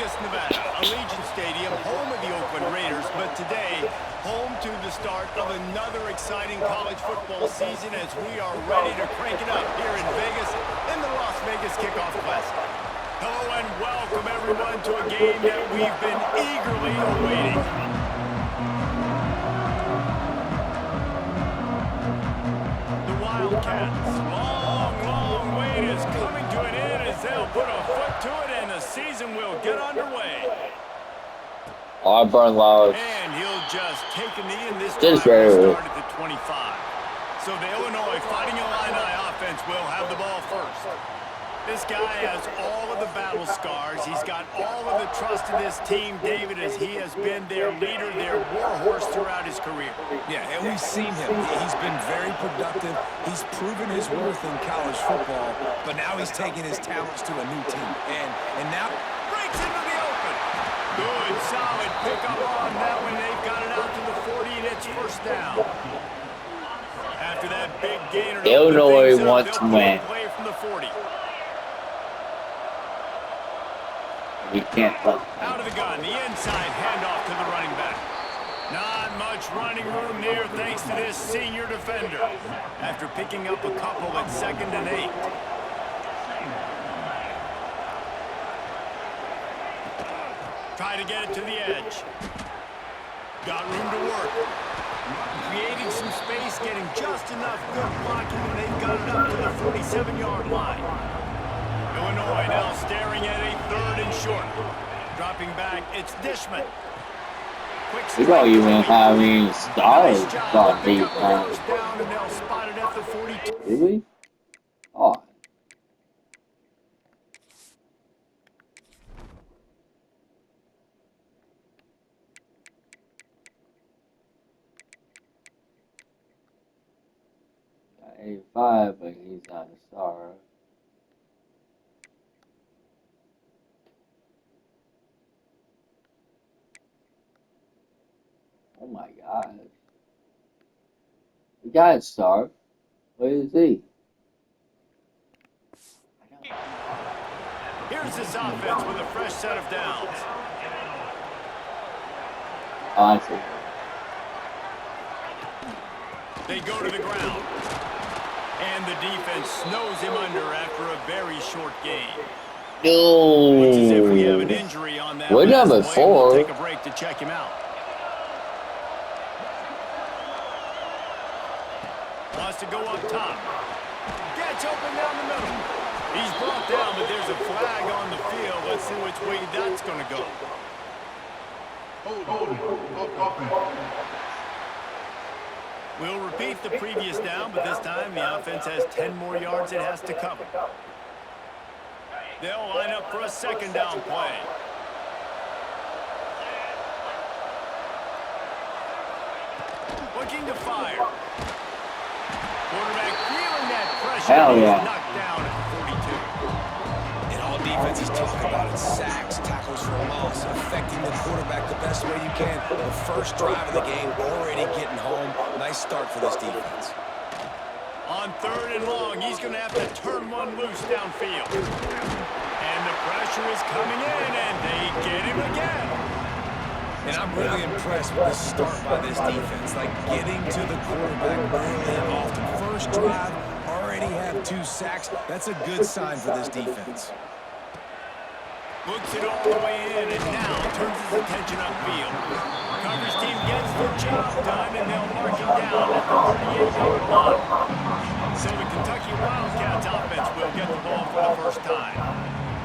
Vegas, Nevada, Allegiant Stadium, home of the Oakland Raiders, but today, home to the start of another exciting college football season as we are ready to crank it up here in Vegas in the Las Vegas Kickoff Classic. Hello and welcome everyone to a game that we've been eagerly awaiting. The Wildcats, long wait is coming to an end as they'll put a foot to it and the season will get underway. Auburn loves. And he'll just take a knee in this drive to start at the 25. So the Illinois Fighting Illini offense will have the ball first. This guy has all of the battle scars. He's got all of the trust in this team, David, as he has been their leader, their warhorse throughout his career. Yeah, and we've seen him. He's been very productive. He's proven his worth in college football, but now he's taking his talents to a new team. And now breaks into the open. Good, solid pickup on that one. They've got it out to the 40, and it's first down. After that big gainer, Illinois wants to win. Play from the 40. We can't let out of the gun, the inside handoff to the running back. Not much running room there thanks to this senior defender after picking up a couple at 2nd and 8. Try to get it to the edge. Got room to work. Creating some space, getting just enough good blocking when they've got it up to the 47-yard line. Illinois now staring at a 3rd and short. Dropping back, it's Dishman. We don't even have any stars on defense. Down and they'll spot it at the 42. Do we? Oh. Got 85, but he's not a star. Oh my gosh. The guy is star. What is he? Here's this offense with a fresh set of downs. Oh, I see. They go to the ground. And the defense snows him under after a very short game. No. Looks as if we have an injury on that. We're number 4. We'll take a break to check him out. Wants to go up top. Gets open down the middle. He's brought down, but there's a flag on the field. Let's see which way that's going to go. We'll repeat the previous down, but this time the offense has 10 more yards it has to cover. They'll line up for a 2nd down play. Looking to fire. Quarterback feeling that pressure. Hell yeah. He's knocked down at the 42. and all defenses talk about it, sacks, tackles for a loss, affecting the quarterback the best way you can. The first drive of the game, already getting home. Nice start for this defense. On 3rd and long, he's going to have to turn one loose downfield. And the pressure is coming in, and they get him again. And I'm really impressed with the start by this defense, like getting to the quarterback early and often. First drive, already have 2 sacks. That's a good sign for this defense. Looks it all the way in, and now turns his attention upfield. Coverage team gets the job done, and they'll mark him down at the 38-yard line. So the Kentucky Wildcats offense will get the ball for the first time.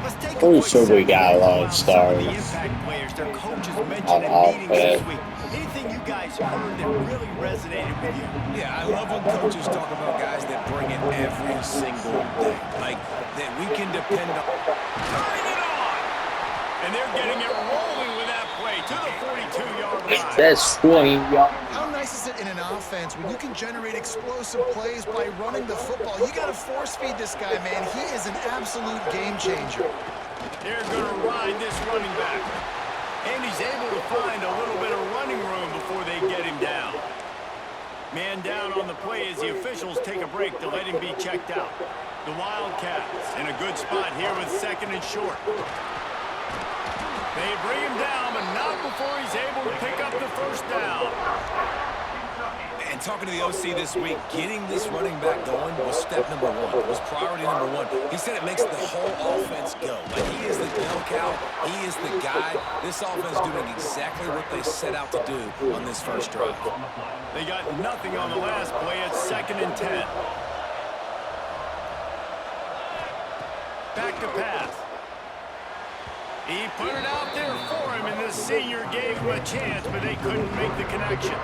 Let's take a quick sure we got a lot of stars. The impact players, their coaches mentioned in meetings this week. Anything you guys heard that really resonated with you? Yeah, I love when coaches talk about guys that bring it every single day. Like, that we can depend on. Turning it on! And they're getting it rolling with that play to the 42-yard line. That's 20 yards. How nice is it in an offense when you can generate explosive plays by running the football? You got to force feed this guy, man. He is an absolute game changer. They're going to ride this running back. And he's able to find a little bit of running room before they get him down. Man down on the play as the officials take a break to let him be checked out. The Wildcats in a good spot here with 2nd and short. They bring him down, but not before he's able to pick up the first down. And talking to the OC this week, getting this running back going was step number one. It was priority number one. He said it makes the whole offense go. Like, he is the bell cow. He is the guy. This offense doing exactly what they set out to do on this first drive. They got nothing on the last play. It's 2nd and 10. Back to pass. He put it out there for him, and the senior gave him a chance, but they couldn't make the connection.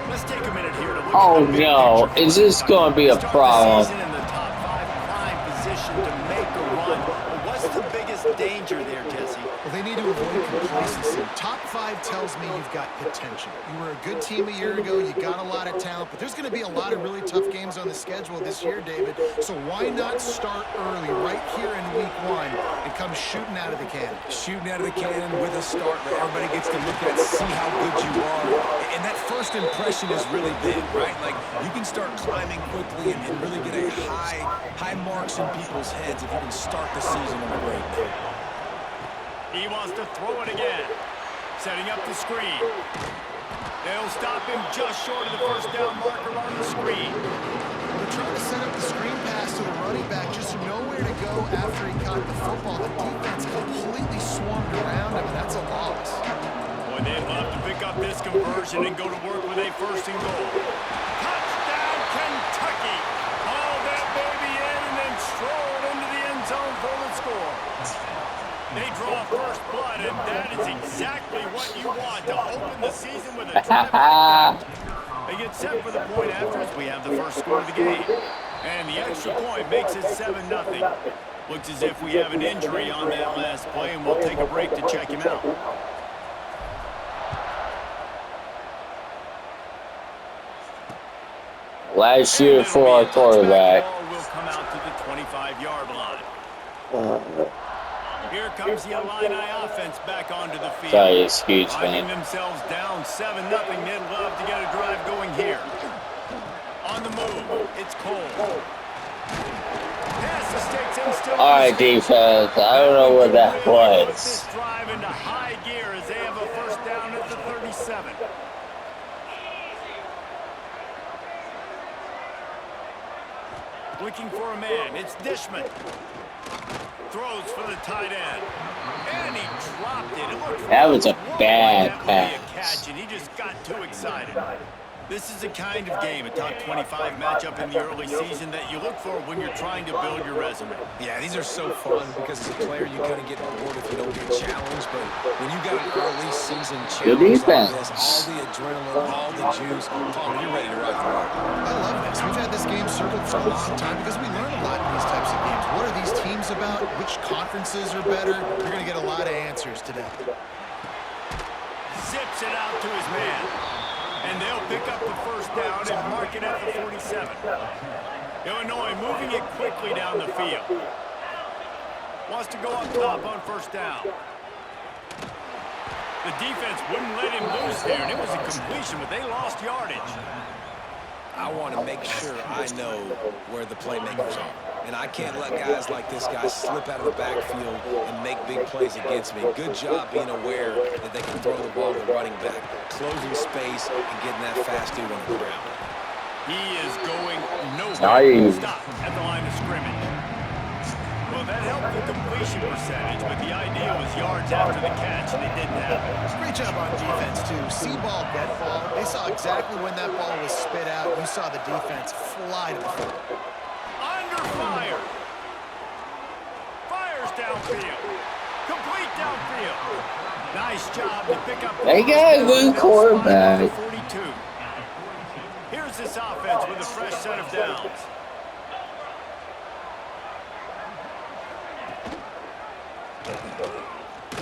Let's take a minute here to look Oh at the big no, picture. is this going to be a Start the problem? season in the top 5 prime position to make a run. But what's the biggest danger there, Jesse? Well, they need to avoid complacency. Top 5 tells me you've got potential. You were a good team a year ago. You got a lot of talent, but there's going to be a lot of really tough games on the schedule this year, David. So why not start early right here in week 1 and come shooting out of the cannon? Shooting out of the cannon with a start where everybody gets to look at, see how good you are. And that first impression is really big, right? Like, you can start climbing quickly and really get a high marks in people's heads if you can start the season on a great note. He wants to throw it again. Setting up the screen. They'll stop him just short of the first down marker on the screen. They're trying to set up the screen pass to the running back, just nowhere to go after he caught the football. The defense completely swarmed around him, and that's a loss. Boy, they'd love to pick up this conversion and go to work with a 1st and goal. Touchdown, Kentucky! Haul that baby in and then stroll into the end zone for the score. They draw first blood, and that is exactly what you want to open the season with a drive. They get set for the point after as we have the first score of the game. And the extra point makes it 7-0. Looks as if we have an injury on that last play, and we'll take a break to check him out. Last year for our quarterback. Ball will come out to the 25-yard line. Here comes the Illini offense back onto the field. Sorry, excuse Finding me. themselves down 7-0. They'd love to get a drive going here. On the move, it's Cole. Pass mistakes and still. All right, defense. I don't know what that Put was. this drive into high gear as they have a first down at the 37. Looking for a man. It's Dishman. Throws for the tight end. And he dropped it. It looked That was a wrong. bad That would be a pass. catch, and he just got too excited. This is the kind of game, a top 25 matchup in the early season, that you look for when you're trying to build your resume. Yeah, these are so fun because as a player, you kind of get bored if you don't get challenged. But when you got an early season challenge like this, all the adrenaline, all the juice, Tom, you're ready to rock and roll. I love this. We've had this game circled for a long time because we learn a lot in these types of games. What are these teams about? Which conferences are better? You're going to get a lot of answers today. Zips it out to his man. And they'll pick up the first down and mark it at the 47. Illinois moving it quickly down the field. Wants to go up top on first down. The defense wouldn't let him loose there, and it was a completion, but they lost yardage. I want to make sure I know where the playmakers are. And I can't let guys like this guy slip out of the backfield and make big plays against me. Good job being aware that they can throw the ball to the running back, closing space and getting that fast dude on the ground. He is going nowhere. Nice. Stop at the line of scrimmage. Well, that helped the completion percentage, but the idea was yards after the catch, and they didn't have it. Great job on defense, too. See ball, get ball. They saw exactly when that ball was spit out. You saw the defense fly to the football. Under fire. Fires downfield. Complete downfield. Nice job to pick up. They got a good quarterback. 42. Here's this offense with a fresh set of downs.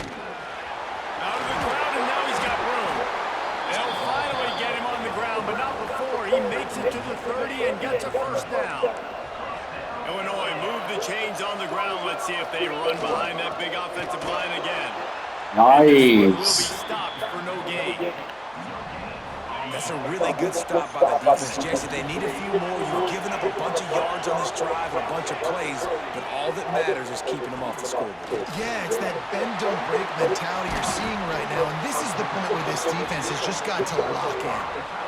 Out of the ground, and now he's got room. They'll finally get him on the ground, but not before. He makes it to the 30 and gets a first down. Illinois move the chains on the ground. Let's see if they run behind that big offensive line again. Will be Nice. stopped for no gain. That's a really good stop by the defense, Jesse. They need a few more. You've given up a bunch of yards on this drive and a bunch of plays, but all that matters is keeping them off the scoreboard. Yeah, it's that bend, don't break mentality you're seeing right now, and this is the point where this defense has just got to lock in.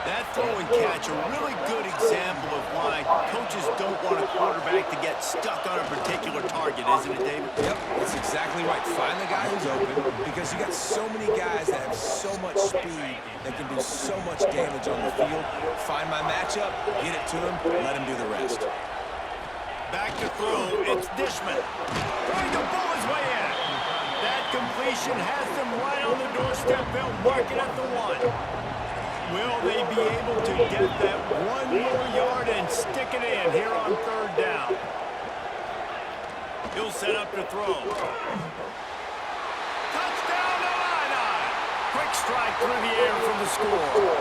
That throw and catch, a really good example of why coaches don't want a quarterback to get stuck on a particular target, isn't it, David? Yep, that's exactly right. Find the guy who's open, because you got so many guys that have so much speed that can do so much damage on the field. Find my matchup, get it to him, let him do the rest. Back to throw, it's Dishman. Throwing the ball his way in. That completion has them right on the doorstep. They'll mark it at the 1. Will they be able to get that 1 more yard and stick it in here on 3rd down? He'll set up to throw. Touchdown, Illini! Quick strike through the air from the score.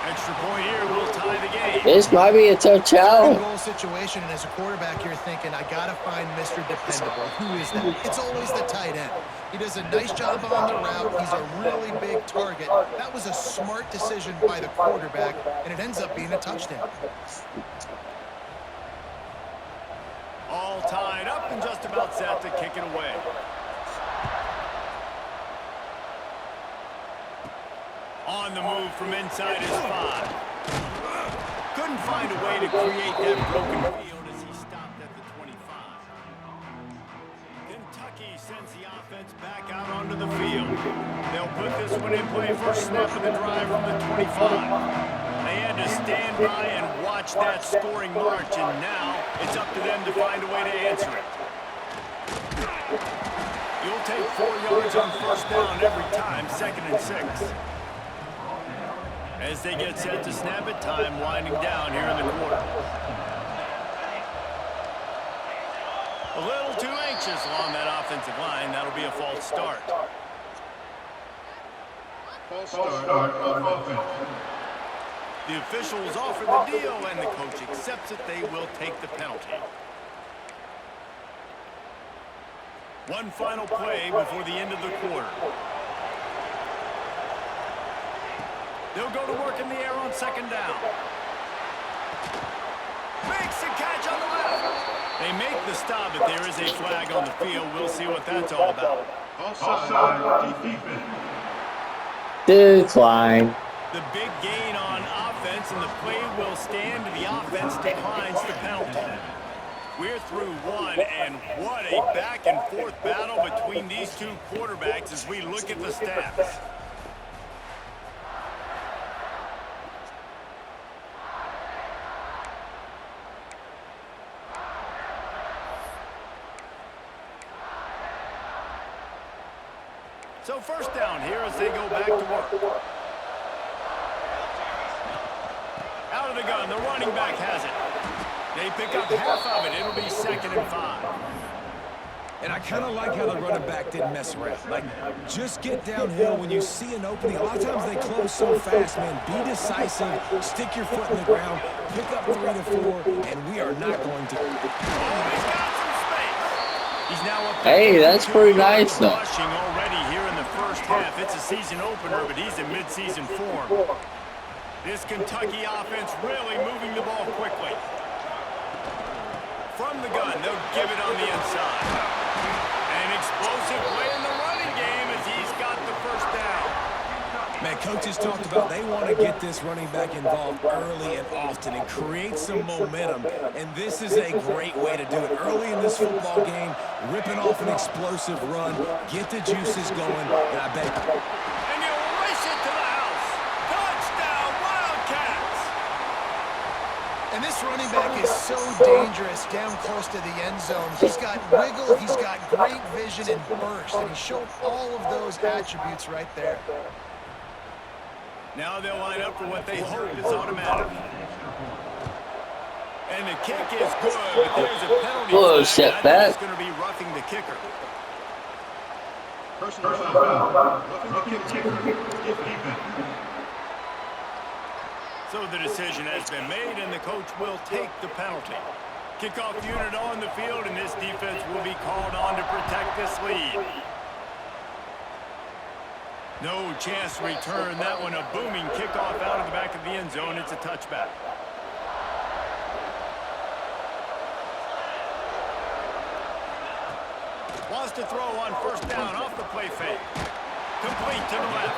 Extra point here will tie the game. This might be a touchdown. Goal situation, and as a quarterback, you're thinking, I got to find Mr. Dependable. Who is that? It's always the tight end. He does a nice job on the route. He's a really big target. That was a smart decision by the quarterback, and it ends up being a touchdown. All tied up and just about set to kick it away. On the move from inside his 5. Couldn't find a way to create that broken field as he stopped at the 25. Kentucky sends the offense back out onto the field. They'll put this one in play for a snap of the drive from the 25. They had to stand by and watch that scoring march, and now it's up to them to find a way to answer it. You'll take 4 yards on 1st down every time, 2nd and 6. As they get set to snap it, time winding down here in the quarter. A little too anxious along that offensive line. That'll be a false start. False start on offense. The officials offer the deal, and the coach accepts it. They will take the penalty. One final play before the end of the quarter. They'll go to work in the air on 2nd down. Makes the catch on the left. They make the stop, but there is a flag on the field. We'll see what that's all about. Offside, defense. Decline. The big gain on offense, and the play will stand. The offense declines the penalty. We're through 1, and what a back-and-forth battle between these two quarterbacks as we look at the stats. So 1st down here as they go back to work. Out of the gun, the running back has it. They pick up half of it. It'll be 2nd and 5. And I kind of like how the running back didn't mess around. Like, just get downhill when you see an opening. A lot of times they close so fast, man. Be decisive, stick your foot in the ground, pick up 3 to 4, and we are not going to. Oh, he's got some space. He's now up. Hey, that's pretty nice, though. Rushing already here in the 1st half. It's a season opener, but he's in mid-season form. This Kentucky offense really moving the ball quickly. From the gun, they'll give it on the inside. An explosive play in the running game as he's got the 1st down. Man, coaches talked about they want to get this running back involved early and often and create some momentum. And this is a great way to do it. Early in this football game, ripping off an explosive run, get the juices going, and I bet. And you race it to the house. Touchdown, Wildcats! And this running back is so dangerous down close to the end zone. He's got wiggle, he's got great vision and burst, and he showed all of those attributes right there. Now they'll line up for what they hope is automatic. And the kick is good, but there's a penalty. Whoa, step back. It's going to be roughing the kicker. Personal foul. Roughing the kicker. Defense. So the decision has been made, and the coach will take the penalty. Kickoff unit on the field, and this defense will be called on to protect this lead. No chance to return that one. A booming kickoff out of the back of the end zone. It's a touchback. Wants to throw on first down off the play fake. Complete to the left.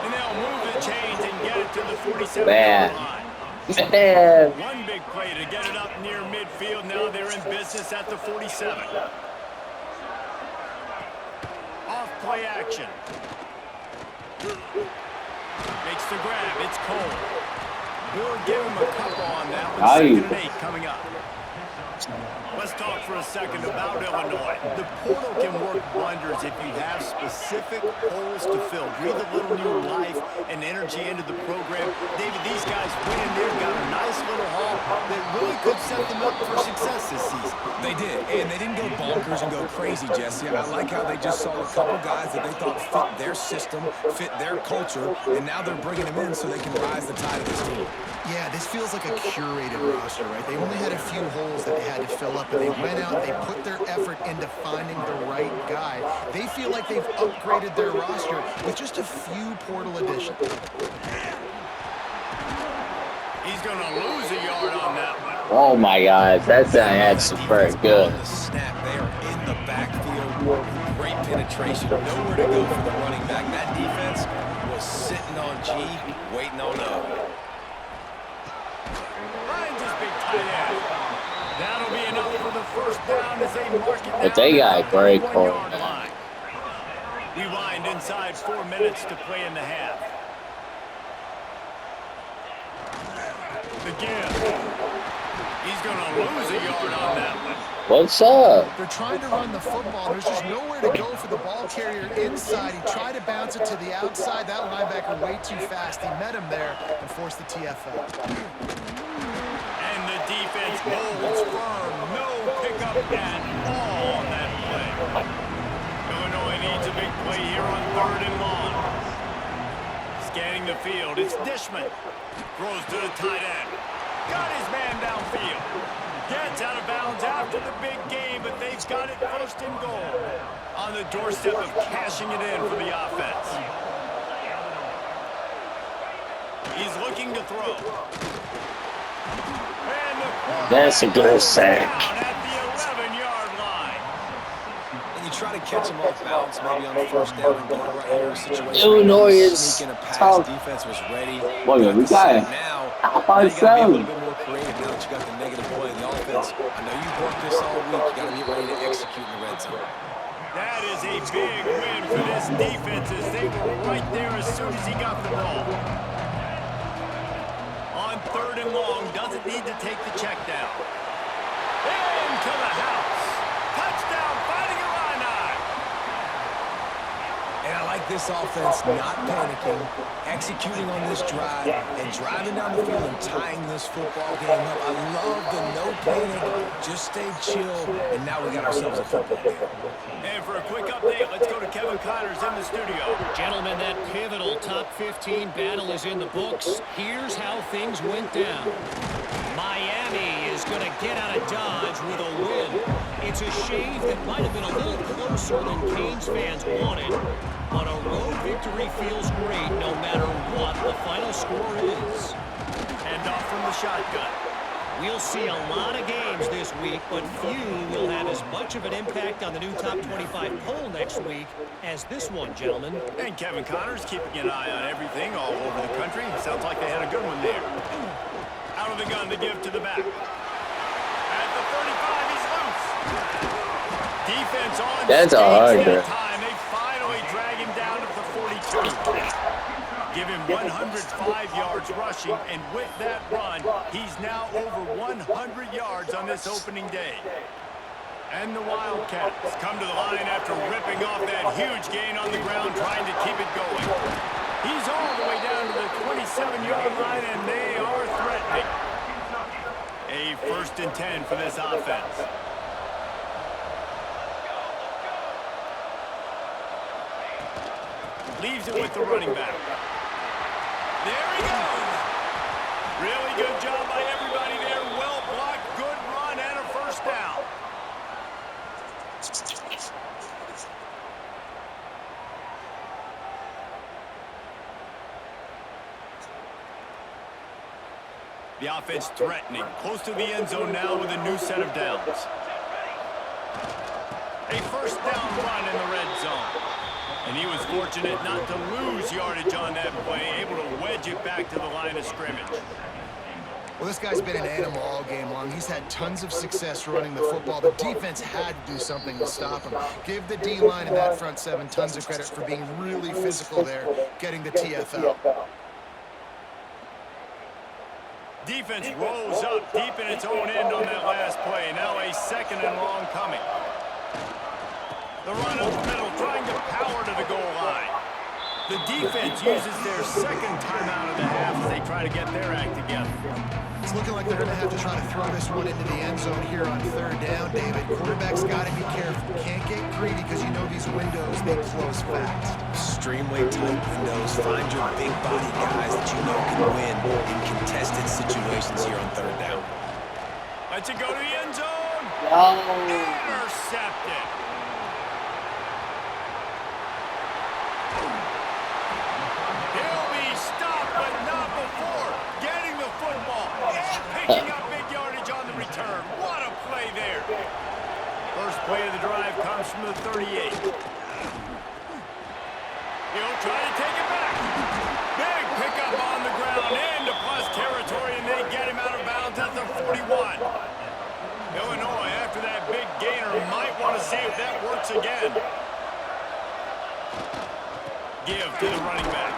And they'll move the chains and get it to the 47-yard line. One big play to get it up near midfield. Now they're in business at the 47. Off play action. Makes the grab. It's Cole. We'll give him a couple on that one. 2nd and 8 coming up. Let's talk for a second about Illinois. The portal can work wonders if you have specific holes to fill. Breathe a little new life and energy into the program. David, these guys went in there, got a nice little haul that really could set them up for success this season. They did, and they didn't go bonkers and go crazy, Jesse. I like how they just saw a couple guys that they thought fit their system, fit their culture, and now they're bringing them in so they can rise the tide of this team. Yeah, this feels like a curated roster, right? They only had a few holes that they had to fill up, and they went out and they put their effort into finding the right guy. They feel like they've upgraded their roster with just a few portal additions. He's going to lose a yard on that one. Oh my God, that's super good. On the snap, they are in the backfield. Great penetration. Nowhere to go for the running back. That defense was sitting on G, waiting on O. That'll be enough for the first down as they mark it down. But they got great call. We wind inside 4 minutes to play in the half. Again. He's going to lose a yard on that one. What's up? They're trying to run the football. There's just nowhere to go for the ball carrier inside. He tried to bounce it to the outside. That linebacker way too fast. He met him there and forced the TFL. And the defense holds firm. No pickup at all on that play. Illinois needs a big play here on 3rd and long. Scanning the field. It's Dishman. Throws to the tight end. Got his man downfield. Gets out of bounds after the big game, but they've got it 1st and goal. On the doorstep of cashing it in for the offense. He's looking to throw. That's a good sack. At the 11-yard line. And you try to catch them off balance, maybe on the first down and goal right here. Situation Illinois is sneaking a pass. tough. Defense was ready. Boy, we got it. Now by you got to be a seven. little bit more creative now that you got the negative play in the offense. I know you've worked this all week. You got to get ready to execute in the red zone. That is a big win for this defense as they were right there as soon as he got the ball. On 3rd and long, doesn't need to take the check down. Into the house. Touchdown, Fighting Illini. And I like this offense not panicking, executing on this drive, and driving down the field and tying this football game up. I love the no panic, just stay chill, and now we got ourselves a football game. And for a quick update, let's go to Kevin Connors in the studio. Gentlemen, that pivotal top 15 battle is in the books. Here's how things went down. Miami is going to get out of Dodge with a win. It's a shave that might have been a little closer than Canes fans wanted, but a road victory feels great no matter what the final score is. And off from the shotgun. We'll see a lot of games this week, but few will have as much of an impact on the new top 25 poll next week as this one, gentlemen. And Kevin Connors keeping an eye on everything all over the country. Sounds like they had a good one there. Out of the gun to give to the back. At the 35, he's loose. Defense on That's a hard that time. They finally drag him down to the 42. Give him 105 yards rushing, and with that run, he's now over 100 yards on this opening day. And the Wildcats come to the line after ripping off that huge gain on the ground, trying to keep it going. He's all the way down to the 27-yard line, and they are threatening. A 1st and 10 for this offense. Leaves it with the running back. There he goes. Really good job by everybody there. Well blocked, good run, and a 1st down. The offense threatening, close to the end zone now with a new set of downs. A first down run in the red zone. And he was fortunate not to lose yardage on that play, able to wedge it back to the line of scrimmage. Well, this guy's been an animal all game long. He's had tons of success running the football. The defense had to do something to stop him. Give the D-line and that front seven tons of credit for being really physical there, getting the TFL. Defense rolls up deep in its own end on that last play. Now a second and long coming. The run up the middle, trying to power to the goal line. The defense uses their second timeout of the half as they try to get their act together. It's looking like they're going to have to try to throw this one into the end zone here on third down, David. Quarterback's got to be careful. Can't get greedy because you know these windows, they close fast. Extremely tight windows. Find your big body guys that you know can win in contested situations here on third down. Let's it go to the end zone. Intercepted. He'll be stopped, but not before getting the football and picking up big yardage on the return. What a play there. First play of the drive comes from the 38. He'll try to take it back. Big pickup on the ground into plus territory, and they get him out of bounds at the 41. Illinois, after that big gainer, might want to see if that works again. Give to the running back.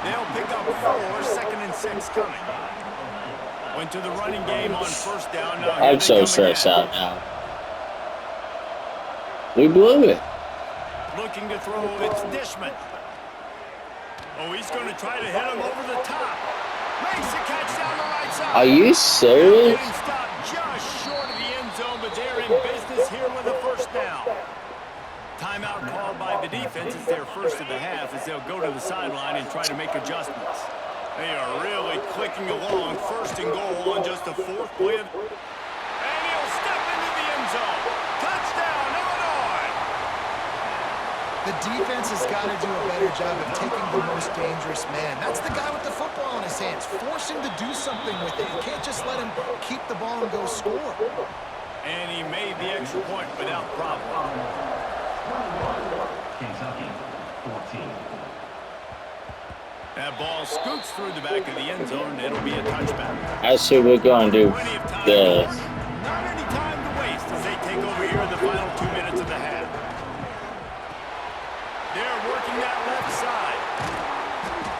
They'll pick up 4, second and 6 coming. Went to the running game on first down. Now I'm so stressed out now. We blew it. Looking to throw, it's Dishman. Oh, he's going to try to hit him over the top. Makes the catch down the right side. Are you serious? Getting stopped just short of the end zone, but they're in business here with a first down. Timeout called by the defense is their first of the half as they'll go to the sideline and try to make adjustments. They are really clicking along. First and goal on just the 4th play. And he'll step into the end zone. Touchdown, Illinois! The defense has got to do a better job of taking the most dangerous man. That's the guy with the football in his hands. Force him to do something with it. You can't just let him keep the ball and go score. And he made the extra point without problem. Kentucky, 14. That ball scoots through the back of the end zone. It'll be a touchback. I see we're going to do this. Not any time to waste as they take over here in the final 2 minutes of the half. They're working that left side.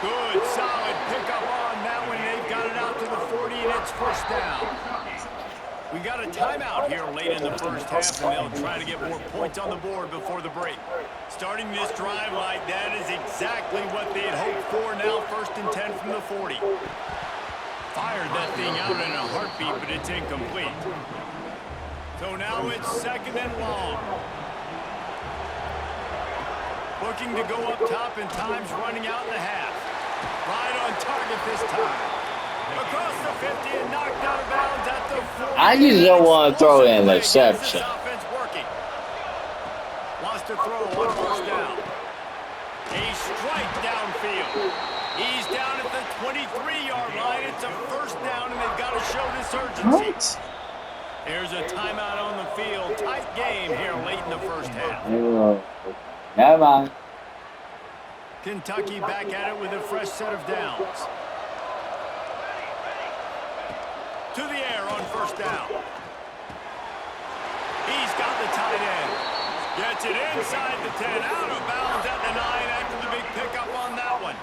Good, solid pickup on that one. They've got it out to the 40, and it's first down. We got a timeout here late in the first half, and they'll try to get more points on the board before the break. Starting this drive like that is exactly what they had hoped for. Now first and 10 from the 40. Fired that thing out in a heartbeat, but it's incomplete. So now it's second and long. Looking to go up top, and time's running out in the half. Right on target this time. Across the 50 and knocked out of bounds at the 40. I just don't want to throw an interception. Offense working. Wants to throw on first down. A strike downfield. He's down at the 23-yard line. It's a first down, and they've got to show this urgency. What? There's a timeout on the field. Tight game here late in the first half. Never mind. Kentucky back at it with a fresh set of downs. To the air on first down. He's got the tight end. Gets it inside the 10, out of bounds at the 9 after the big pickup on that one.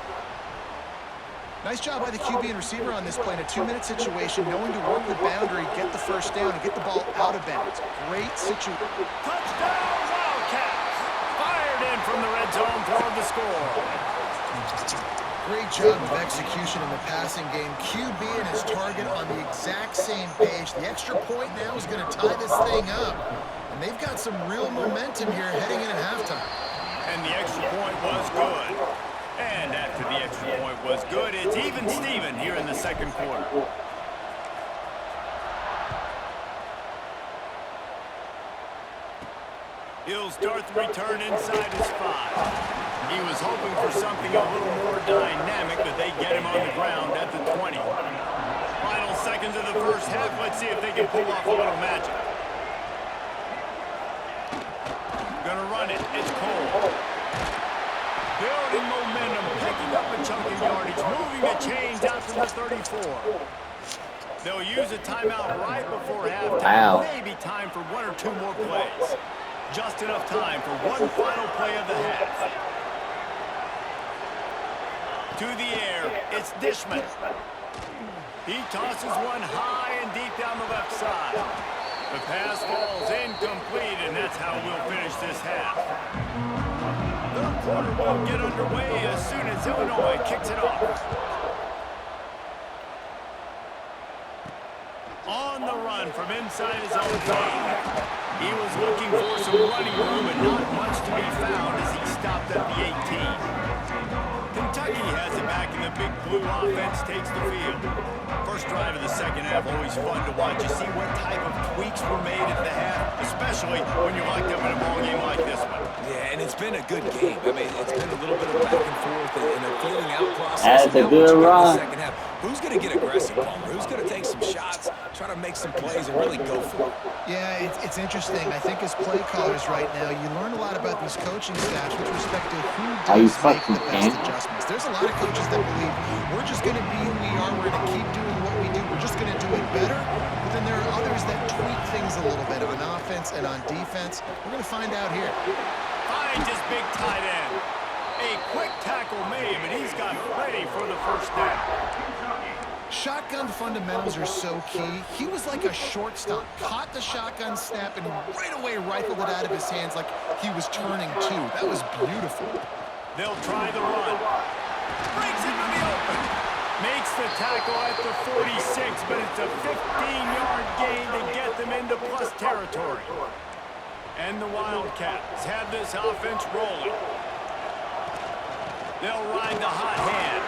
Nice job by the QB and receiver on this play in a 2-minute situation, knowing to work the boundary, get the first down, and get the ball out of bounds. Great situation. Touchdown, Wildcats! Fired in from the red zone toward the score. Great job of execution in the passing game. QB and his target on the exact same page. The extra point now is going to tie this thing up. And they've got some real momentum here heading in at halftime. And the extra point was good. And after the extra point was good, it's even Steven here in the second quarter. He'll start the return inside his 5. He was hoping for something a little more dynamic, but they get him on the ground at the 20. seconds of the first half. Let's see if they can pull off a little magic. Gonna run it. It's Cole. Building momentum, picking up a chunk of yardage, moving the chains out to the 34. They'll use a timeout right before halftime. Wow. Maybe time for one or two more plays. Just enough time for one final play of the half. To the air, it's Dishman. He tosses one high and deep down the left side. The pass falls incomplete, and that's how we'll finish this half. Third quarter will get underway as soon as Illinois kicks it off. On the run from inside his own 5. He was looking for some running room and not much to be found as he stopped at the 18. Kentucky has it back and the big blue offense takes the field. First drive of the second half, always fun to watch. You see what type of tweaks were made at the half, especially when you're locked up in a ball game like this one. Yeah, and it's been a good game. I mean, it's been a little bit of back and forth and a feeling out process. That's a good run. Second half. Who's going to get aggressive, Palmer? Who's going to take some shots, try to make some plays, and really go for it? Yeah, it's interesting. I think as play callers right now, you learn a lot about these coaching staffs with respect to who does make the best adjustments. There's a lot of coaches that believe we're just going to be who we are. We're going to keep doing what we do. We're just going to do it better. But then there are others that tweak things a little bit on offense and on defense. We're going to find out here. Finds his big tight end. A quick tackle made, but he's got ready for the first down. Shotgun fundamentals are so key. He was like a shortstop. Caught the shotgun snap and right away rifled it out of his hands like he was turning two. That was beautiful. They'll try the run. Breaks into the open. Makes the tackle at the 46, but it's a 15-yard gain to get them into plus territory. And the Wildcats have this offense rolling. They'll ride the hot hand.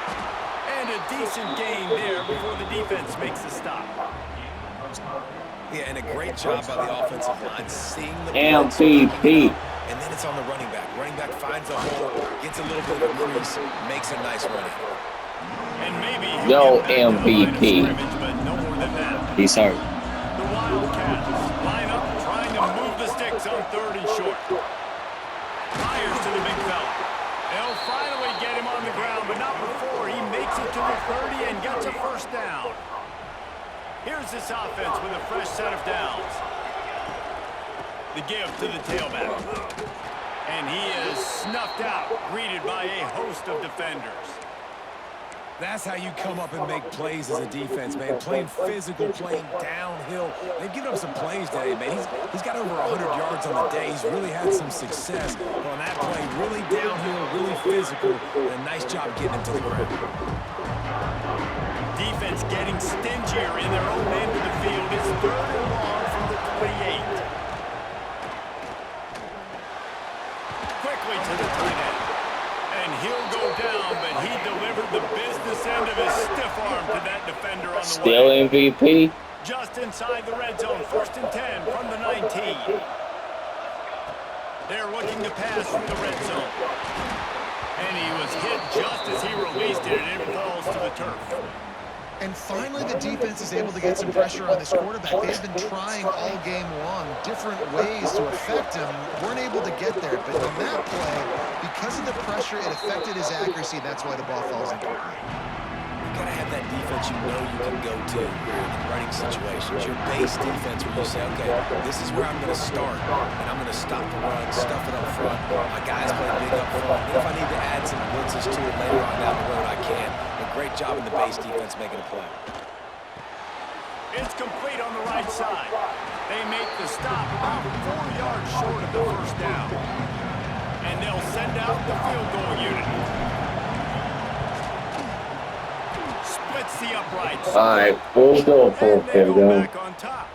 And a decent gain there before the defense makes the stop. Yeah, and a great job by the offensive line seeing the MVP. And then it's on the running back. Running back finds a hole, gets a little bit of a crease, makes a nice run. And maybe No MVP. But no more than that. He's hurt. The Wildcats line up trying to move the sticks on 3rd and short. Fires to the big fella. They'll finally get him on the ground, but not before he makes it to the 30 and gets a first down. Here's this offense with a fresh set of downs. The give to the tailback. And he is snuffed out, greeted by a host of defenders. That's how you come up and make plays as a defense, man. Playing physical, playing downhill. They've given up some plays today, man. He's got over 100 yards on the day. He's really had some success on that play. Really downhill, really physical, and a nice job getting him to the ground. Defense getting stingier in their own end of the field. It's 3rd and long from the 28. Quickly to the tight end. And he'll go down, but he delivered the business end of his stiff arm to that defender on the Still way. MVP. Just inside the red zone, 1st and 10 from the 19. They're looking to pass from the red zone. And he was hit just as he released it, and it falls to the turf. And finally, the defense is able to get some pressure on this quarterback. They've been trying all game long different ways to affect him. Weren't able to get there, but on that play, because of the pressure, it affected his accuracy. That's why the ball falls incomplete. You got to have that defense you know you can go to in running situations. Your base defense where you say, okay, this is where I'm going to start, and I'm going to stop the run, stuff it up front. My guys play big up front. And if I need to add some blitzes to it later on down the road, I can. Great job in the base defense making a play. It's complete on the right side. They make the stop about 4 yards short of the first down. And they'll send out the field goal unit. Splits the uprights. All right, full goal for And they him. go back on top.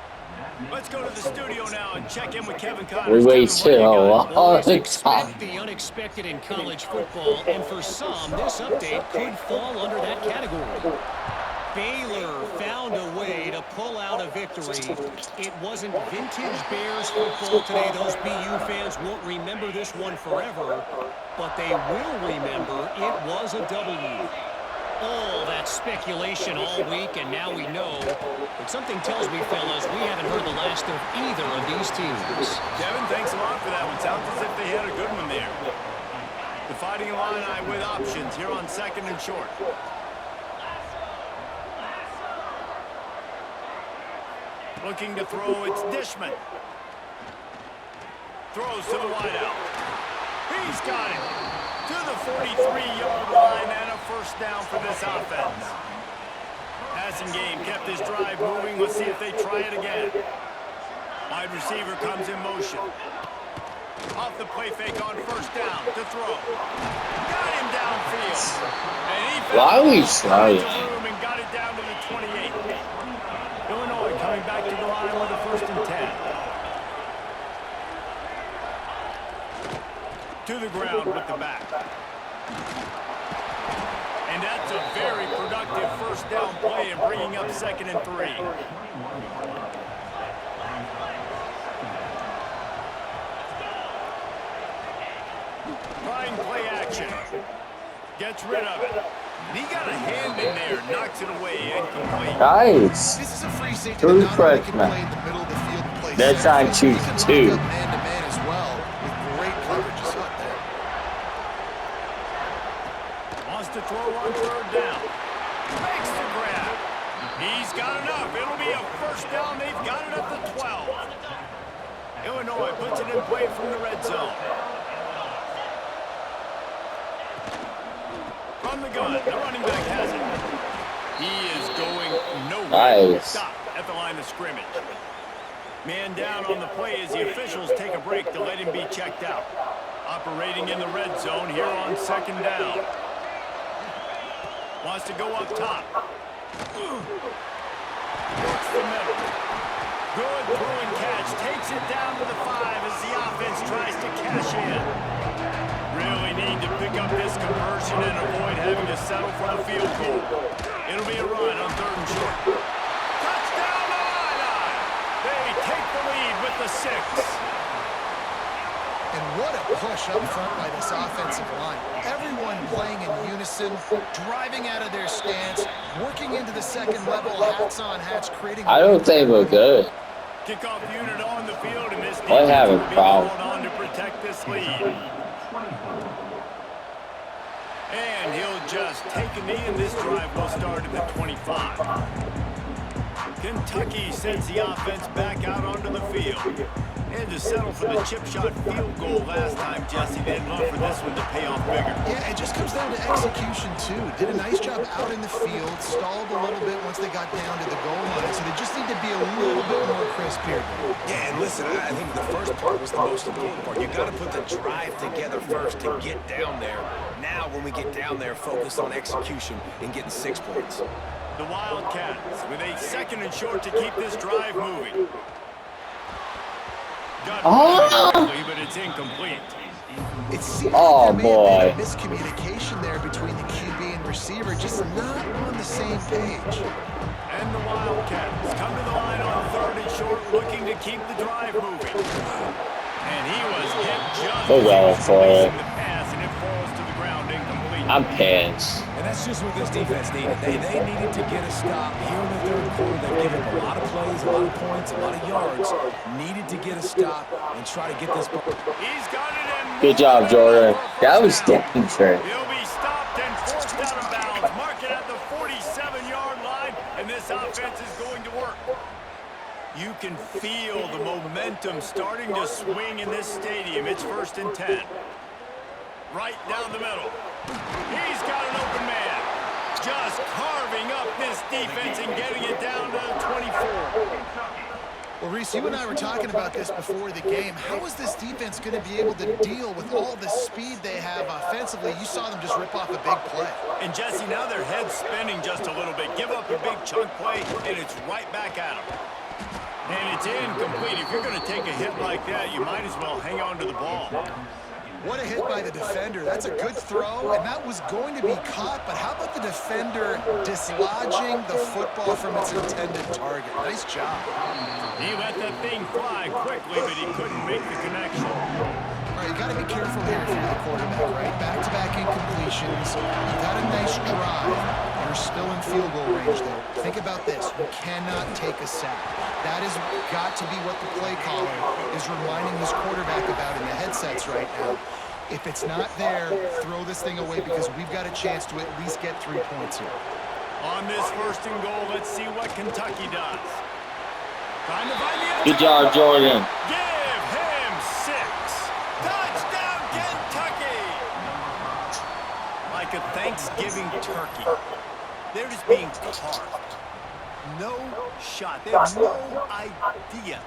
Let's go to the studio now and check in with Kevin Connors. We wasted a lot of time. Expect the unexpected in college football, and for some, this update could fall under that category. Baylor found a way to pull out a victory. It wasn't vintage Bears football today. Those BU fans won't remember this one forever, but they will remember it was a W. All that speculation all week, and now we know. But something tells me, fellas, we haven't heard the last of either of these teams. Kevin, thanks a lot for that one. Sounds as if they had a good one there. The Fighting Illini with options here on 2nd and short. Looking to throw, it's Dishman. Throws to the wideout. He's got it to the 43-yard line and a first down for this offense. Passing game kept his drive moving. Let's see if they try it again. Wide receiver comes in motion. Off the play fake on first down to throw. Got him downfield. And he found room and got it down to the 28. Illinois coming back to the line with a 1st and 10. To the ground with the back. And that's a very productive first down play and bringing up 2nd and 3. Trying play action. Gets rid of it. And he got a hand in there, knocks it away, incomplete. Guys, This is a free safety true that not only can freshman. play in the middle of the field and play They're center, trying but to he can choose line two. up man-to-man as well with great coverage as up there. Wants to throw on 3rd down. Makes the grab. He's got enough. It'll be a first down. They've got it at the 12. Illinois puts it in play from the red zone. From the gun, the running back has it. He is going nowhere. Nice. Stop at the line of scrimmage. Man down on the play as the officials take a break to let him be checked out. Operating in the red zone here on 2nd down. Wants to go up top. Works the middle. Good throw and catch. Takes it down to the 5 as the offense tries to cash in. Really need to pick up this conversion and avoid having to settle for the field goal. It'll be a run on 3rd and short. Touchdown Illini! They take the lead with the 6. And what a push up front by this offensive line. Everyone playing in unison, driving out of their stance, working into the 2nd level, hats on hats, creating... I don't think we're good. Kickoff unit on the field, and this I have a defense will be problem. called on to protect this lead. And he'll just take a knee, and this drive will start at the 25. Kentucky sends the offense back out onto the field. And to settle for the chip shot field goal last time, Jesse, they'd love for this one to pay off bigger. Yeah, it just comes down to execution, too. Did a nice job out in the field, stalled a little bit once they got down to the goal line, so they just need to be a little bit more crisp here. Yeah, and listen, I think the first part was the most important part. You got to put the drive together first to get down there. Now, when we get down there, focus on execution and getting 6 points. The Wildcats with a 2nd and short to keep this drive moving. Got it quickly, but it's incomplete. It seems Oh, like there may have been boy. a miscommunication there between the QB and receiver, just not on the same page. And the Wildcats come to the line on 3rd and short, looking to keep the drive moving. And he was hit just Oh, well, as he was for releasing it. the pass, and it falls to the ground incomplete. I'm pissed. And that's just what this defense needed. They needed to get a stop here in the 3rd quarter. They've given a lot of plays, a lot of points, a lot of yards. Needed to get a stop and try to get this ball. He's got it in. Good job, Jordan. That was dangerous. He'll be stopped and forced out of bounds. Mark it at the 47-yard line, and this offense is going to work. You can feel the momentum starting to swing in this stadium. It's 1st and 10. Right down the middle. He's got an open man. Just carving up this defense and getting it down to the 24. Well, Reese, you and I were talking about this before the game. How is this defense going to be able to deal with all the speed they have offensively? You saw them just rip off a big play. And Jesse, now their head's spinning just a little bit. Give up a big chunk play, and it's right back at them. And it's incomplete. If you're going to take a hit like that, you might as well hang on to the ball. What a hit by the defender. That's a good throw, and that was going to be caught, but how about the defender dislodging the football from its intended target? Nice job. He let that thing fly quickly, but he couldn't make the connection. All right, you got to be careful here if you're the quarterback, right? Back-to-back incompletions. You've had a nice drive. You're still in field goal range, though. Think about this. You cannot take a sack. That has got to be what the play caller is reminding his quarterback about in the headsets right now. If it's not there, throw this thing away because we've got a chance to at least get 3 points here. On this 1st and goal, let's see what Kentucky does. Trying to find the end Good job, Jordan. Give him 6. Touchdown, Kentucky! Like a Thanksgiving turkey. They're just being carved. No shot. They have no idea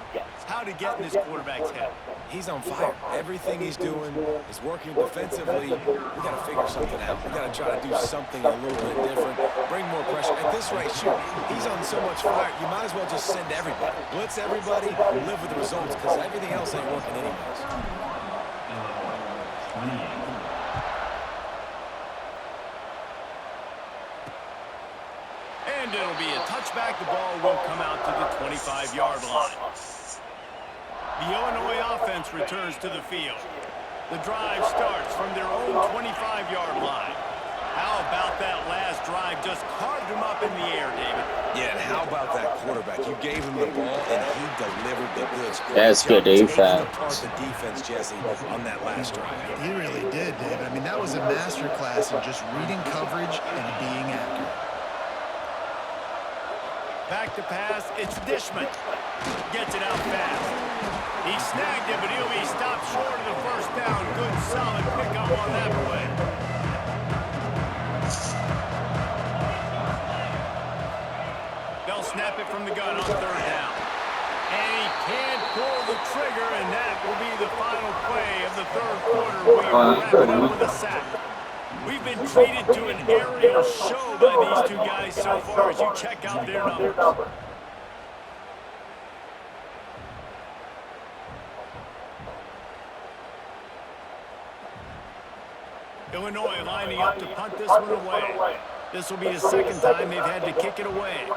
how to get in this quarterback's head. He's on fire. Everything he's doing is working defensively. We got to figure something out. We got to try to do something a little bit different. Bring more pressure. At this rate, shoot, he's on so much fire, you might as well just send everybody. Blitz everybody, live with the results, because everything else ain't working anyways. 28. And it'll be a touchback. The ball will come out to the 25-yard line. The Illinois offense returns to the field. The drive starts from their own 25-yard line. How about that last drive? Just carved him up in the air, David. Yeah, and how about that quarterback? You gave him the ball, and he delivered the goods. That's good defense. Taking apart the defense, Jesse, on that last drive. He really did, David. I mean, that was a masterclass in just reading coverage and being accurate. Back to pass. It's Dishman. Gets it out fast. He snagged it, but he'll be stopped short of the 1st down. Good, solid pickup on that play. They'll snap it from the gun on 3rd down. And he can't pull the trigger, and that will be the final play of the 3rd quarter. We are wrapping up with a sack. We've been treated to an aerial show by these 2 guys so far as you check out their numbers. Illinois lining up to punt this one away. This will be the 2nd time they've had to kick it away.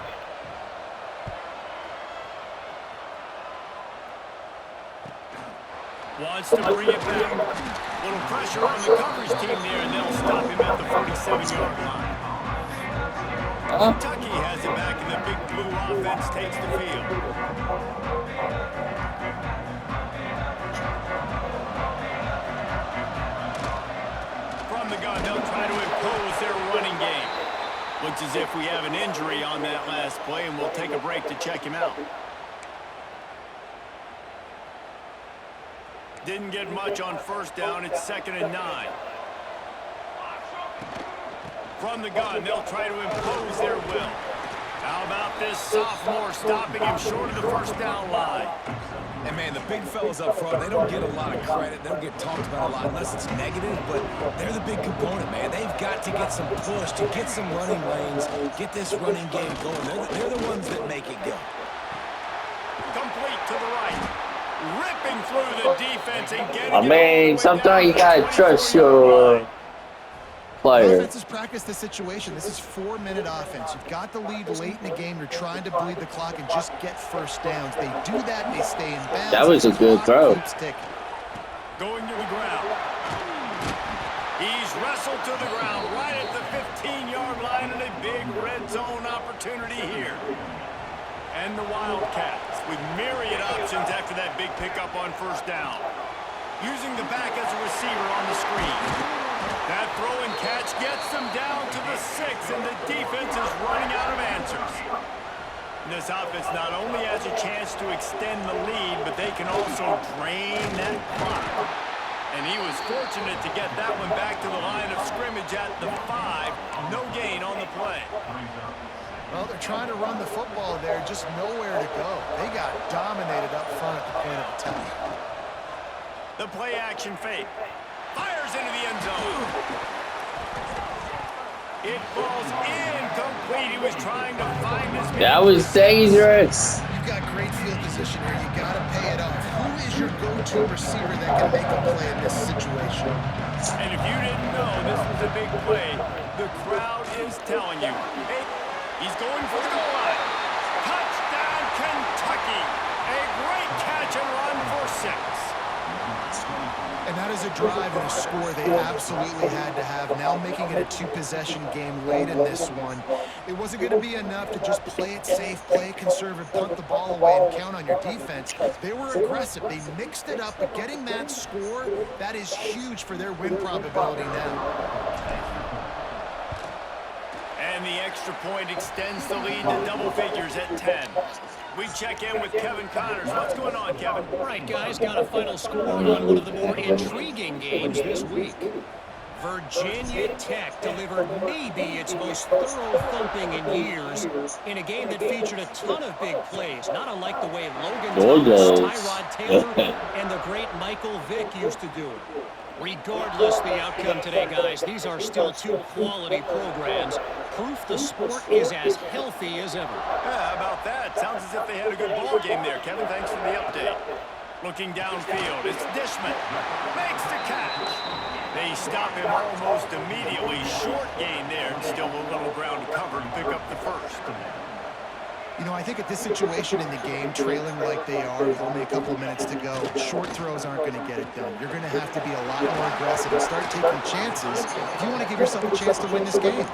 Wants to bring it back. Little pressure on the coverage team there, and they'll stop him at the 47-yard line. Kentucky has it back, and the big blue offense takes the field. From the gun, they'll try to impose their running game. Looks as if we have an injury on that last play, and we'll take a break to check him out. Didn't get much on 1st down. It's 2nd and 9. From the gun, they'll try to impose their will. How about this sophomore stopping him short of the 1st down line? And, man, the big fellas up front, they don't get a lot of credit. They don't get talked about a lot unless it's negative, but they're the big component, man. They've got to get some push, to get some running lanes, get this running game going. They're the ones that make it go. Complete to the right. Ripping through the defense and getting I mean, sometimes you gotta trust your player. Offense has practiced the situation. This is 4-minute offense. You've got the lead late in the game. You're trying to bleed the clock and just get 1st downs. They do that, they stay in bounds. That was a good throw. Going to the ground. He's wrestled to the ground right at the 15-yard line, and a big red zone opportunity here. And the Wildcats with myriad options after that big pickup on 1st down. Using the back as a receiver on the screen. That throw and catch gets them down to the 6, and the defense is running out of answers. And this offense not only has a chance to extend the lead, but they can also drain that clock. And he was fortunate to get that one back to the line of scrimmage at the 5. No gain on the play. Well, they're trying to run the football there, just nowhere to go. They got dominated up front at the point of attack. The play action fake. Fires into the end zone. It falls incomplete. He was trying to find his man. That was dangerous. You've got great field position here. You got to pay it off. Who is your go-to receiver that can make a play in this situation? And if you didn't know this was a big play, the crowd is telling you. Hey, he's going for the goal line. Touchdown, Kentucky. A great catch and run for 6. And that is a drive and a score they absolutely had to have. Now making it a two-possession game late in this one. It wasn't going to be enough to just play it safe, play it conservative, punt the ball away, and count on your defense. They were aggressive. They mixed it up, but getting that score, that is huge for their win probability now. And the extra point extends the lead to double figures at 10. We check in with Kevin Connors. What's going on, Kevin? All right, guys, got a final score on one of the more intriguing games this week. Virginia Tech delivered maybe its most thorough thumping in years in a game that featured a ton of big plays, not unlike the way Logan Thomas, Tyrod Taylor, and the great Michael Vick used to do it. Regardless the outcome today, guys, these are still two quality programs. Proof the sport is as healthy as ever. Yeah, how about that? Sounds as if they had a good ball game there, Kevin. Thanks for the update. Looking downfield, it's Dishman. Makes the catch. They stop him almost immediately. Short gain there, and still a little ground to cover to pick up the first. You know, I think at this situation in the game, trailing like they are with only a couple of minutes to go, short throws aren't going to get it done. You're going to have to be a lot more aggressive and start taking chances if you want to give yourself a chance to win this game.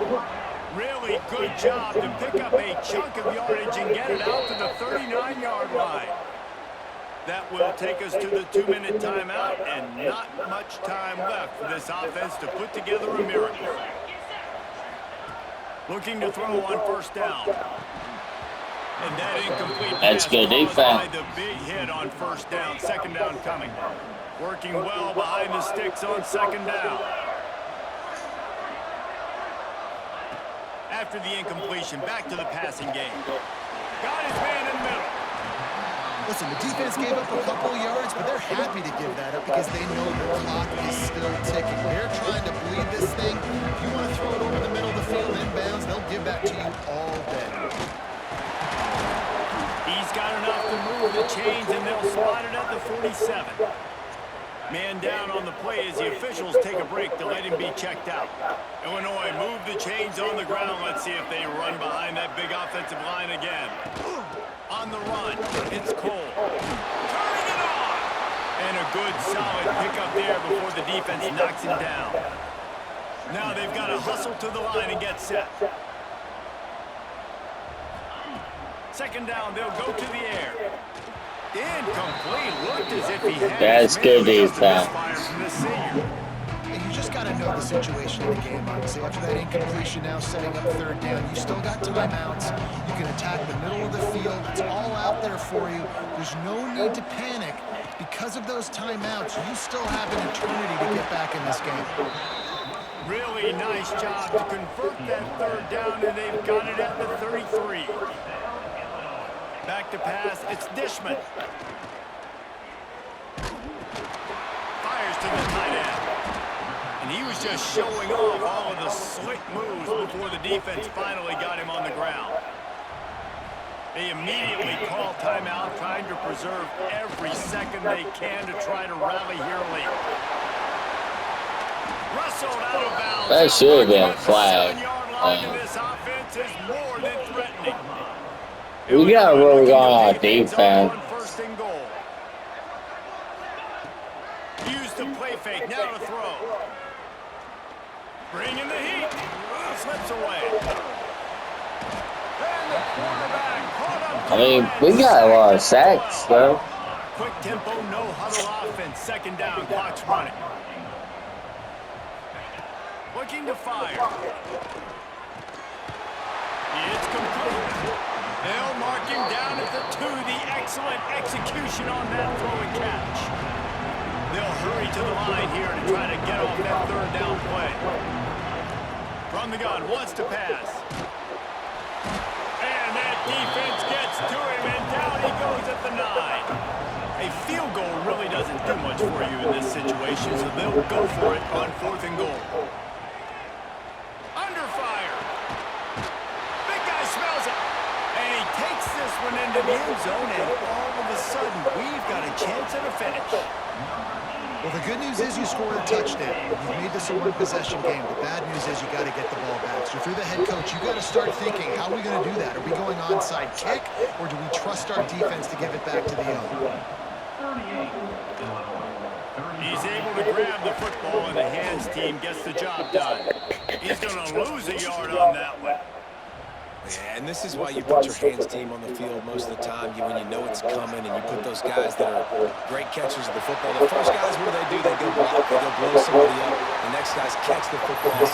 Really good job to pick up a chunk of yardage and get it out to the 39-yard line. That will take us to the 2-minute timeout, and not much time left for this offense to put together a miracle. Looking to throw on first down. And that incomplete pass caused by the big hit on first down. Second down coming. Working well behind the sticks on second down. After the incompletion, back to the passing game. Got his man in the middle. Listen, the defense gave up a couple of yards, but they're happy to give that up because they know the clock is still ticking. They're trying to bleed this thing. If you want to throw it over the middle of the field inbounds, they'll give that to you all day. He's got enough to move the chains, and they'll spot it at the 47. Man down on the play as the officials take a break to let him be checked out. Illinois move the chains on the ground. Let's see if they run behind that big offensive line again. On the run, it's Cole. Turning it on! And a good, solid pickup there before the defense knocks him down. Now they've got to hustle to the line and get set. Second down, they'll go to the air. Incomplete. Looked as if he had. That's good defense. And you just got to know the situation in the game, obviously. After that incompletion, now setting up third down, you still got timeouts. You can attack the middle of the field. It's all out there for you. There's no need to panic. Because of those timeouts, you still have an eternity to get back in this game. Really nice job to convert that third down, and they've got it at the 33. Back to pass, it's Dishman. Fires to the tight end. And he was just showing off all of the slick moves before the defense finally got him on the ground. They immediately call timeout, trying to preserve every second they can to try to rally here late. Rustled out of bounds. That should have been a flag. This offense is more than threatening. We gotta work on our defense. First and goal. Use the play fake, now to throw. Bring in the heat. Slips away. And the quarterback caught up. I mean, we got a lot of sacks, though. Quick tempo, no huddle offense. Second down, clock's running. Looking to fire. It's complete. They'll mark him down at the 2. The excellent execution on that throw and catch. They'll hurry to the line here to try to get off that third down play. From the gun, wants to pass. And that defense gets to him, and down he goes at the 9. A field goal really doesn't do much for you in this situation, so they'll go for it on 4th and goal. Under fire. Big guy smells it. And he takes this one into the end zone, and all of a sudden, we've got a chance at a finish. Well, the good news is you scored a touchdown. You've made this a one-possession game. The bad news is you got to get the ball back. So if you're the head coach, you got to start thinking, how are we going to do that? Are we going onside kick, or do we trust our defense to give it back to the owner? He's able to grab the football, and the hands team gets the job done. He's going to lose a yard on that one. Yeah, and this is why you put your hands team on the field most of the time when you know it's coming, and you put those guys that are great catchers of the football. The first guys, what do? They go block. They go blow somebody up. The next guys catch the football.